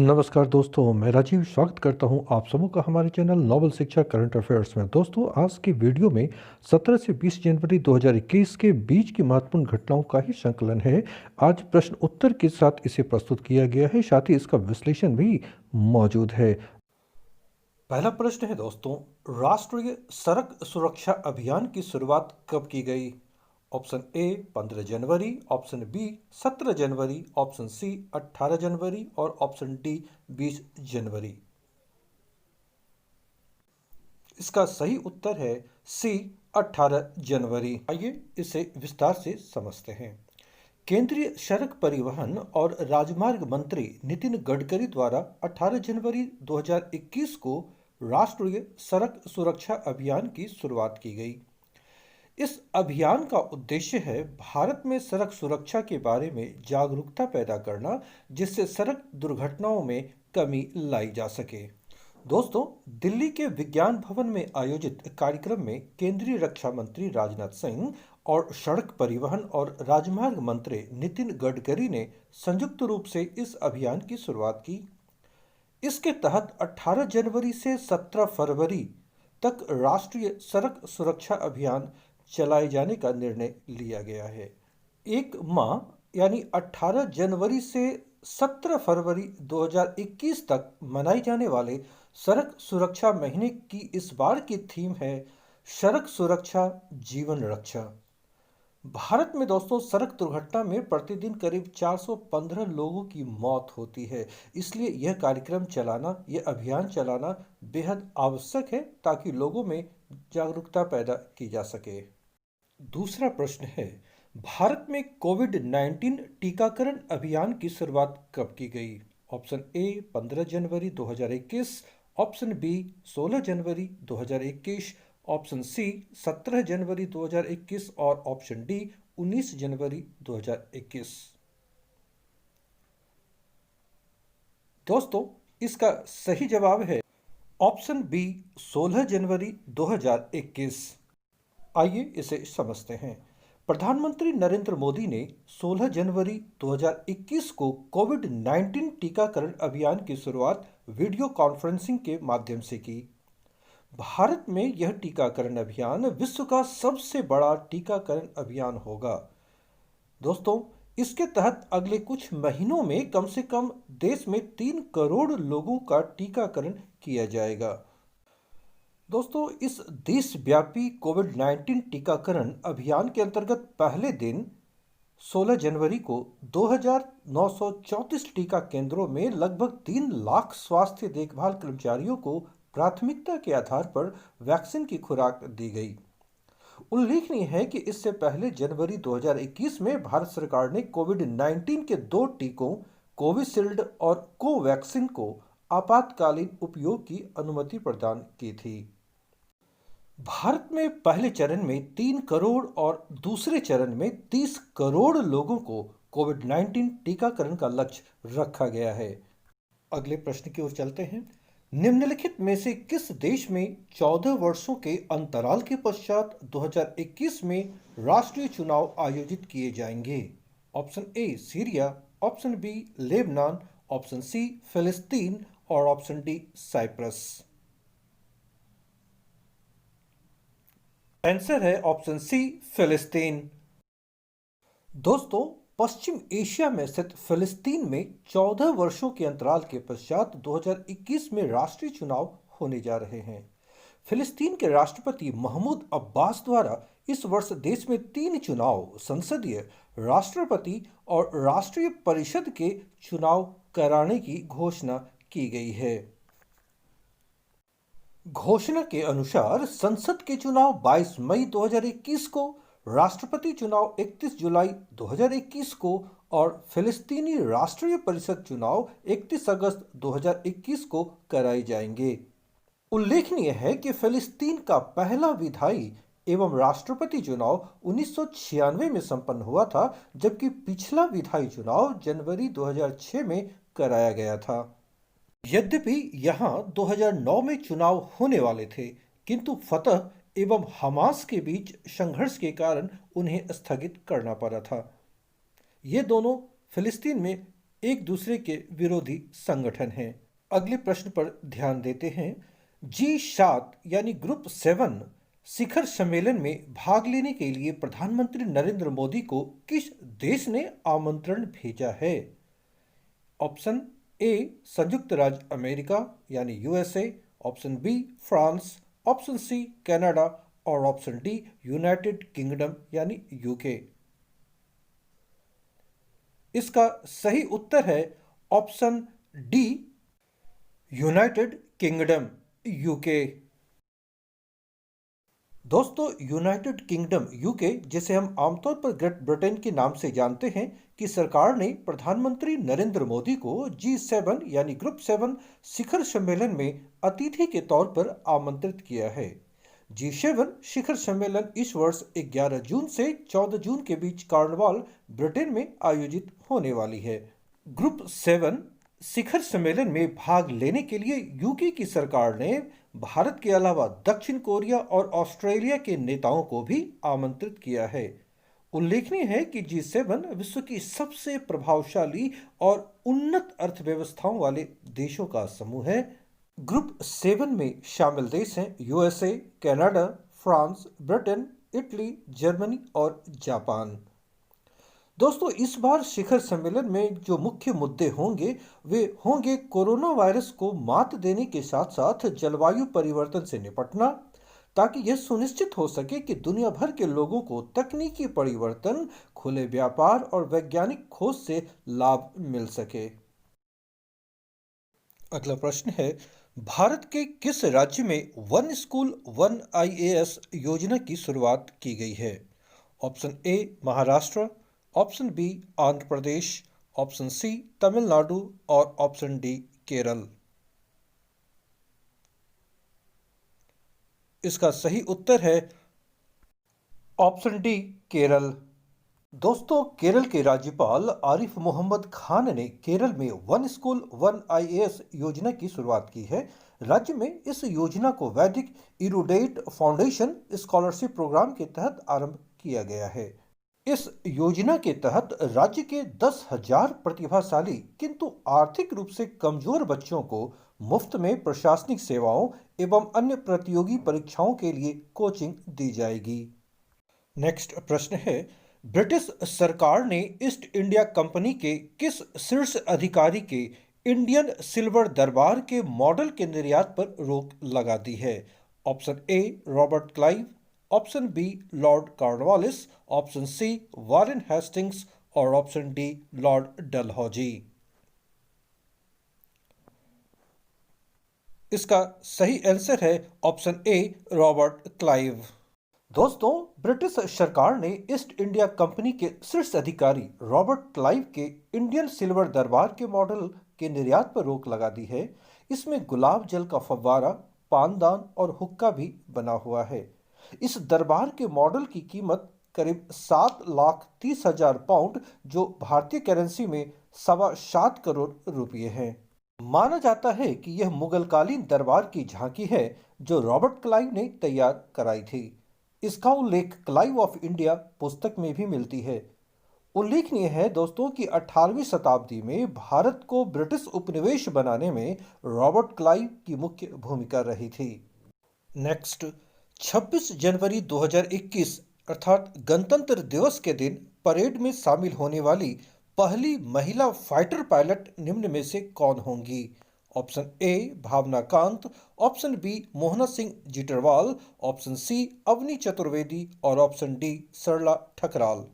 नमस्कार दोस्तों, मैं राजीव स्वागत करता हूं आप सबों का हमारे चैनल नोबल शिक्षा करंट अफेयर्स में। दोस्तों, आज की वीडियो में 17 से 20 जनवरी 2021 के बीच की महत्वपूर्ण घटनाओं का ही संकलन है। आज प्रश्न उत्तर के साथ इसे प्रस्तुत किया गया है, साथ ही इसका विश्लेषण भी मौजूद है। पहला प्रश्न है दोस्तों, राष्ट्रीय सड़क सुरक्षा अभियान की शुरुआत कब की गई? ऑप्शन ए 15 जनवरी, ऑप्शन बी 17 जनवरी, ऑप्शन सी 18 जनवरी और ऑप्शन डी 20 जनवरी। इसका सही उत्तर है सी 18 जनवरी। आइए इसे विस्तार से समझते हैं। केंद्रीय सड़क परिवहन और राजमार्ग मंत्री नितिन गडकरी द्वारा 18 जनवरी 2021 को राष्ट्रीय सड़क सुरक्षा अभियान की शुरुआत की गई। इस अभियान का उद्देश्य है भारत में सड़क सुरक्षा के बारे में जागरूकता पैदा करना, जिससे सड़क दुर्घटनाओं में कमी लाई जा सके। दोस्तों, दिल्ली के विज्ञान भवन में आयोजित कार्यक्रम में केंद्रीय रक्षा मंत्री राजनाथ सिंह और सड़क परिवहन और राजमार्ग मंत्री नितिन गडकरी ने संयुक्त रूप से इस अभियान की शुरुआत की। इसके तहत 18 जनवरी से 17 फरवरी तक राष्ट्रीय सड़क सुरक्षा अभियान चलाए जाने का निर्णय लिया गया है। एक माह यानी 18 जनवरी से 17 फरवरी 2021 तक मनाए जाने वाले सड़क सुरक्षा महीने की इस बार की थीम है सड़क सुरक्षा जीवन रक्षा। भारत में दोस्तों सड़क दुर्घटना में प्रतिदिन करीब 415 लोगों की मौत होती है। इसलिए यह अभियान चलाना बेहद आवश्यक है ताकि लोगों में जागरूकता पैदा की जा सके। दूसरा प्रश्न है, भारत में कोविड-19 टीकाकरण अभियान की शुरुआत कब की गई? ऑप्शन ए 15 जनवरी 2021, ऑप्शन बी 16 जनवरी 2021, ऑप्शन सी 17 जनवरी 2021 और ऑप्शन डी 19 जनवरी 2021। दोस्तों, इसका सही जवाब है ऑप्शन बी 16 जनवरी 2021। आइए इसे समझते हैं। प्रधानमंत्री नरेंद्र मोदी ने 16 जनवरी 2021 को कोविड-19 टीकाकरण अभियान की शुरुआत वीडियो कॉन्फ्रेंसिंग के माध्यम से की। भारत में यह टीकाकरण अभियान विश्व का सबसे बड़ा टीकाकरण अभियान होगा। दोस्तों, इसके तहत अगले कुछ महीनों में कम से कम देश में 3 करोड़ लोगों का टीकाकरण किया जाएगा। दोस्तों, इस देशव्यापी कोविड-19 टीकाकरण अभियान के अंतर्गत पहले दिन 16 जनवरी को 2,934 टीका केंद्रों में लगभग 3 लाख स्वास्थ्य देखभाल कर्मचारियों को प्राथमिकता के आधार पर वैक्सीन की खुराक दी गई। उल्लेखनीय है कि इससे पहले जनवरी 2021 में भारत सरकार ने कोविड-19 के 2 टीकों कोविशील्ड और कोवैक्सिन को आपातकालीन उपयोग की अनुमति प्रदान की थी। भारत में पहले चरण में 3 करोड़ और दूसरे चरण में 30 करोड़ लोगों को कोविड-19 टीकाकरण का लक्ष्य रखा गया है। अगले प्रश्न की ओर चलते हैं। निम्नलिखित में से किस देश में 14 वर्षों के अंतराल के पश्चात 2021 में राष्ट्रीय चुनाव आयोजित किए जाएंगे? Option A Syria, option B Lebanon, option C फिलिस्तीन और ऑप्शन डी साइप्रस। आंसर है ऑप्शन सी फिलिस्तीन। दोस्तों, पश्चिम एशिया में स्थित फिलिस्तीन में 14 वर्षों के अंतराल के पश्चात 2021 में राष्ट्रीय चुनाव होने जा रहे हैं। फिलिस्तीन के राष्ट्रपति महमूद अब्बास द्वारा इस वर्ष देश में 3 चुनाव, संसदीय, राष्ट्रपति और राष्ट्रीय परिषद के चुनाव कराने की घोषणा की गई है। घोषणा के अनुसार संसद के चुनाव 22 मई 2021 को, राष्ट्रपति चुनाव 31 जुलाई 2021 को और फिलिस्तीनी राष्ट्रीय परिषद चुनाव 31 अगस्त 2021 को कराए जाएंगे। उल्लेखनीय है कि फिलिस्तीन का पहला विधायी एवं राष्ट्रपति चुनाव 1996 में संपन्न हुआ था, जबकि पिछला विधायी चुनाव जनवरी 2006 में कराया गया था। यद्यपि यहां 2009 में चुनाव होने वाले थे, किंतु फतह एवं हमास के बीच संघर्ष के कारण उन्हें स्थगित करना पड़ा था। ये दोनों फिलिस्तीन में एक दूसरे के विरोधी संगठन हैं। अगले प्रश्न पर ध्यान देते हैं। G7 यानी ग्रुप 7 शिखर सम्मेलन में भाग लेने के लिए प्रधानमंत्री नरेंद्र मोदी को किस देश ने आमंत्रण भेजा है? ऑप्शन ए संयुक्त राज्य अमेरिका यानी USA, option B France, option C Canada और ऑप्शन डी यूनाइटेड किंगडम यानी यूके। इसका सही उत्तर है option D United Kingdom UK. दोस्तों, यूनाइटेड किंगडम यूके, जिसे हम आमतौर पर ग्रेट ब्रिटेन के नाम से जानते हैं, की सरकार ने प्रधानमंत्री नरेंद्र मोदी को G7 यानी ग्रुप 7 शिखर सम्मेलन में अतिथि के तौर पर आमंत्रित किया है। G7 शिखर सम्मेलन इस वर्ष 11 जून से 14 जून के बीच कॉर्नवाल, ब्रिटेन में आयोजित होने वाली है। ग्रुप 7 शिखर सम्मेलन में भाग लेने के लिए यूके की सरकार ने भारत के अलावा दक्षिण कोरिया और ऑस्ट्रेलिया के नेताओं को भी आमंत्रित किया है। उल्लेखनीय है कि G7 विश्व की सबसे प्रभावशाली और उन्नत अर्थव्यवस्थाओं वाले देशों का समूह है। ग्रुप 7 में शामिल देश हैं USA, Canada, France, Britain, Italy, Germany और जापान। दोस्तों, इस बार शिखर सम्मेलन में जो मुख्य मुद्दे होंगे वे होंगे कोरोना वायरस को मात देने के साथ साथ जलवायु परिवर्तन से निपटना, ताकि यह सुनिश्चित हो सके कि दुनिया भर के लोगों को तकनीकी परिवर्तन, खुले व्यापार और वैज्ञानिक खोज से लाभ मिल सके। अगला प्रश्न है, भारत के किस राज्य में वन स्कूल वन आईएएस योजना की शुरुआत की गई है? Option A Maharashtra, option B Andhra Pradesh, option C Tamil Nadu और ऑप्शन डी केरल। इसका सही उत्तर है ऑप्शन डी केरल। दोस्तों, केरल के राज्यपाल आरिफ मोहम्मद खान ने केरल में वन स्कूल वन आईएएस योजना की शुरुआत की है। राज्य में इस योजना को वैदिक इरूडेट फाउंडेशन स्कॉलरशिप प्रोग्राम के तहत आरंभ किया गया है। इस योजना के तहत राज्य के 10,000 प्रतिभाशाली किंतु आर्थिक रूप से कमजोर बच्चों को मुफ्त में प्रशासनिक सेवाओं एवं अन्य प्रतियोगी परीक्षाओं के लिए कोचिंग दी जाएगी। नेक्स्ट प्रश्न है, ब्रिटिश सरकार ने ईस्ट इंडिया कंपनी के किस शीर्ष अधिकारी के इंडियन सिल्वर दरबार के मॉडल के निर्यात पर रोक लगा दी है? Option A Robert Clive, option B Lord Cornwallis, option C Warren Hastings और ऑप्शन डी लॉर्ड डलहौजी। इसका सही आंसर है ऑप्शन ए रॉबर्ट क्लाइव। दोस्तों, ब्रिटिश सरकार ने ईस्ट इंडिया कंपनी के शीर्ष अधिकारी रॉबर्ट क्लाइव के इंडियन सिल्वर दरबार के मॉडल के निर्यात पर रोक लगा दी है। इसमें गुलाब जल का फव्वारा, पानदान और हुक्का भी बना हुआ है। इस दरबार के मॉडल की कीमत करीब 7,30,000 पाउंड, जो भारतीय करेंसी में 7.25 करोड़ रुपये हैं। माना जाता है कि यह मुगलकालीन दरबार की झांकी है जो रॉबर्ट क्लाइव ने तैयार कराई थी। इसका उल्लेख क्लाइव ऑफ इंडिया पुस्तक में भी मिलती है। उल्लेखनीय है दोस्तों कि 18वीं शताब्दी में भारत को ब्रिटिश उपनिवेश बनाने में रॉबर्ट क्लाइव की मुख्य भूमिका रही थी। नेक्स्ट, 26 जनवरी 2021 अर्थात गणतंत्र दिवस के दिन परेड में शामिल होने वाली पहली महिला फाइटर पायलट निम्न में से कौन होंगी? Option A Bhawna Kant, option B Mohana Singh Jitarwal, option C Avani Chaturvedi और ऑप्शन डी सरला ठकराल।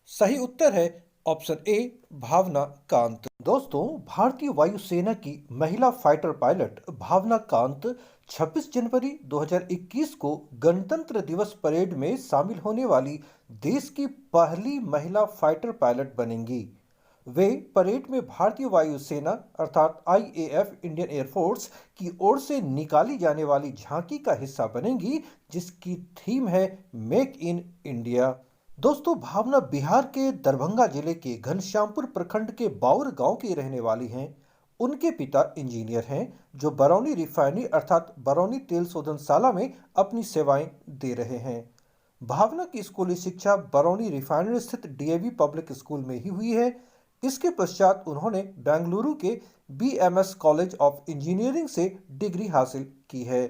सही उत्तर है ऑप्शन ए भावना कांत। दोस्तों, भारतीय वायुसेना की महिला फाइटर पायलट भावना कांत 26 जनवरी 2021 को गणतंत्र दिवस परेड में शामिल होने वाली देश की पहली महिला फाइटर पायलट बनेंगी। वे परेड में भारतीय वायुसेना अर्थात आईएएफ इंडियन एयरफोर्स की ओर से निकाली जाने वाली झांकी का हिस्सा बनेंगी, जिसकी थीम है मेक इन इंडिया। दोस्तों, भावना बिहार के दरभंगा जिले के घनश्यामपुर प्रखंड के बाउर गांव की रहने वाली हैं। उनके पिता इंजीनियर हैं जो बरौनी रिफाइनरी अर्थात बरौनी तेल शोधनशाला में अपनी सेवाएं दे रहे हैं। भावना की स्कूली शिक्षा बरौनी रिफाइनरी स्थित डीएवी पब्लिक स्कूल में ही हुई है। इसके पश्चात उन्होंने बेंगलुरु के BMS कॉलेज ऑफ इंजीनियरिंग से डिग्री हासिल की है।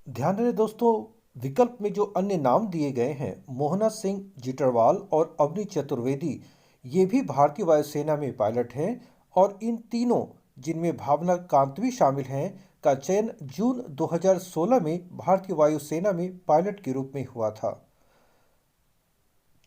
ध्यान रहे दोस्तों, विकल्प में जो अन्य नाम दिए गए हैं, मोहना सिंह जिटरवाल और अवनी चतुर्वेदी, ये भी भारतीय वायुसेना में पायलट हैं और इन तीनों, जिनमें भावना कांत भी शामिल हैं, का चयन जून 2016 में भारतीय वायुसेना में पायलट के रूप में हुआ था।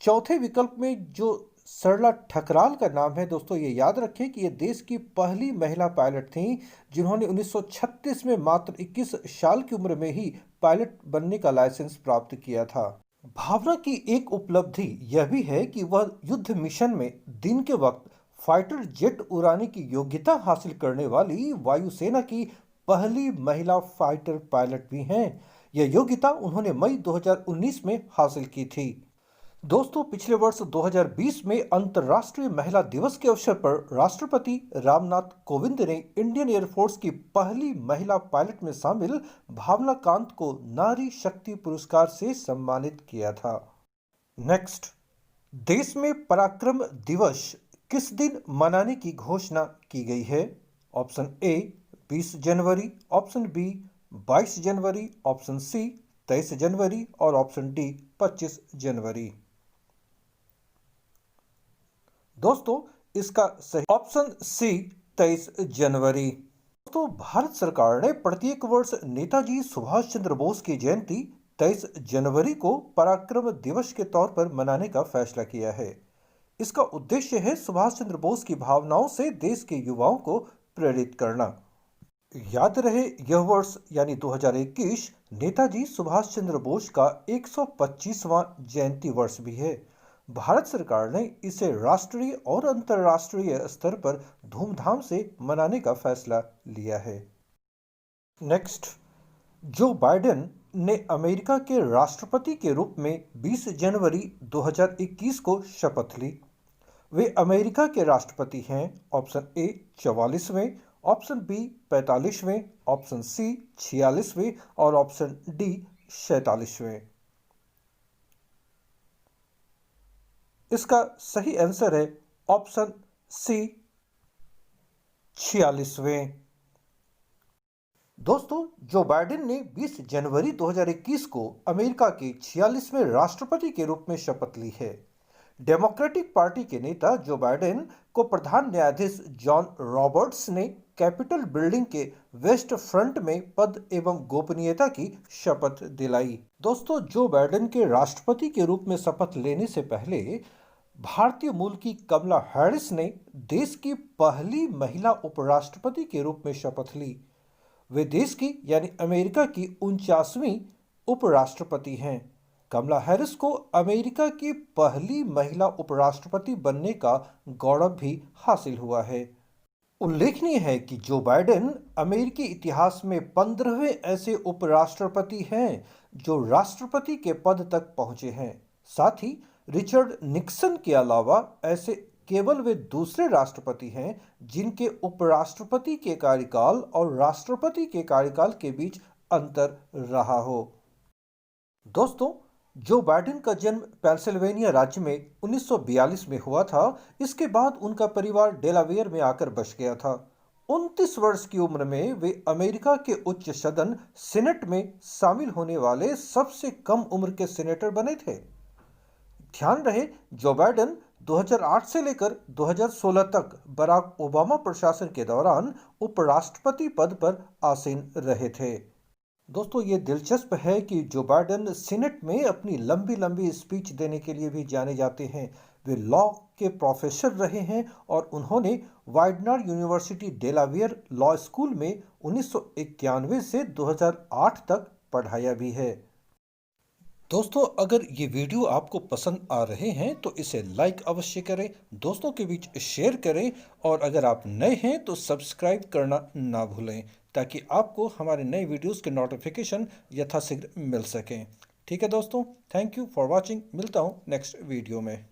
चौथे विकल्प में जो सरला ठकराल का नाम है दोस्तों, ये याद रखें कि ये देश की पहली महिला पायलट थीं जिन्होंने 1936 में मात्र 21 साल की उम्र में ही पायलट बनने का लाइसेंस प्राप्त किया था। भावना की एक उपलब्धि यह भी है कि वह युद्ध मिशन में दिन के वक्त फाइटर जेट उड़ाने की योग्यता हासिल करने वाली वायुसेना की पहली महिला फाइटर पायलट भी हैं। यह योग्यता उन्होंने मई 2019 में हासिल की थी। दोस्तों, पिछले वर्ष 2020 में अंतर्राष्ट्रीय महिला दिवस के अवसर पर राष्ट्रपति रामनाथ कोविंद ने इंडियन एयरफोर्स की पहली महिला पायलट में शामिल भावना कांत को नारी शक्ति पुरस्कार से सम्मानित किया था। नेक्स्ट, देश में पराक्रम दिवस किस दिन मनाने की घोषणा की गई है? ऑप्शन ए 20 जनवरी, ऑप्शन बी 22 जनवरी, ऑप्शन सी 23 जनवरी और ऑप्शन डी 25 जनवरी। दोस्तों, इसका सही ऑप्शन सी 23 जनवरी। दोस्तों, भारत सरकार ने प्रत्येक वर्ष नेताजी सुभाष चंद्र बोस की जयंती 23 जनवरी को पराक्रम दिवस के तौर पर मनाने का फैसला किया है। इसका उद्देश्य है सुभाष चंद्र बोस की भावनाओं से देश के युवाओं को प्रेरित करना। याद रहे, यह वर्ष यानी 2021 नेताजी सुभाष चंद्र बोस का 125वां जयंती वर्ष भी है। भारत सरकार ने इसे राष्ट्रीय और अंतर्राष्ट्रीय स्तर पर धूमधाम से मनाने का फैसला लिया है। नेक्स्ट, जो बाइडेन ने अमेरिका के राष्ट्रपति के रूप में 20 जनवरी 2021 को शपथ ली। वे अमेरिका के राष्ट्रपति हैं। ऑप्शन ए 44वें, ऑप्शन बी 45वें, ऑप्शन सी 46वें और ऑप्शन डी 47वें। इसका सही आंसर है ऑप्शन सी 46वें। दोस्तों, जो बाइडेन ने 20 जनवरी 2021 को अमेरिका के 46वें राष्ट्रपति के रूप में शपथ ली है। डेमोक्रेटिक पार्टी के नेता जो बाइडेन को प्रधान न्यायाधीश जॉन रॉबर्ट्स ने कैपिटल बिल्डिंग के वेस्ट फ्रंट में पद एवं गोपनीयता की शपथ दिलाई। दोस्तों, जो बाइडेन के राष्ट्रपति के रूप में शपथ लेने से पहले भारतीय मूल की कमला हैरिस ने देश की पहली महिला उपराष्ट्रपति के रूप में शपथ ली। वे देश की यानी अमेरिका की 49वीं उपराष्ट्रपति हैं। कमला हैरिस को अमेरिका की पहली महिला उपराष्ट्रपति बनने का गौरव भी हासिल हुआ है। उल्लेखनीय है कि जो बाइडेन अमेरिकी इतिहास में 15वें ऐसे उपराष्ट्रपति हैं जो राष्ट्रपति के पद तक पहुंचे हैं। साथ ही रिचर्ड निक्सन के अलावा ऐसे केवल वे दूसरे राष्ट्रपति हैं जिनके उपराष्ट्रपति के कार्यकाल और राष्ट्रपति के कार्यकाल के बीच अंतर रहा हो। दोस्तों, जो बाइडेन का जन्म पेंसिल्वेनिया राज्य में 1942 में हुआ था। इसके बाद उनका परिवार डेलावेयर में आकर बस गया था। 29 वर्ष की उम्र में वे अमेरिका के उच्च सदन सीनेट में शामिल होने वाले सबसे कम उम्र के सीनेटर बने थे। ध्यान रहे, जो बाइडेन 2008 से लेकर 2016 तक बराक ओबामा प्रशासन के दौरान उपराष्ट्रपति पद पर आसीन रहे थे। दोस्तों, ये दिलचस्प है कि जो बाइडेन सीनेट में अपनी लंबी लंबी स्पीच देने के लिए भी जाने जाते हैं। वे लॉ के प्रोफेसर रहे हैं और उन्होंने वाइडनर यूनिवर्सिटी डेलावेयर लॉ स्कूल में 1991 से 2008 तक पढ़ाया भी है। दोस्तों, अगर ये वीडियो आपको पसंद आ रहे हैं तो इसे लाइक अवश्य करें, दोस्तों के बीच शेयर करें और अगर आप नए हैं तो सब्सक्राइब करना ना भूलें ताकि आपको हमारे नए वीडियोस के नोटिफिकेशन यथाशीघ्र मिल सकें। ठीक है दोस्तों, थैंक यू फॉर वॉचिंग। मिलता हूँ नेक्स्ट वीडियो में।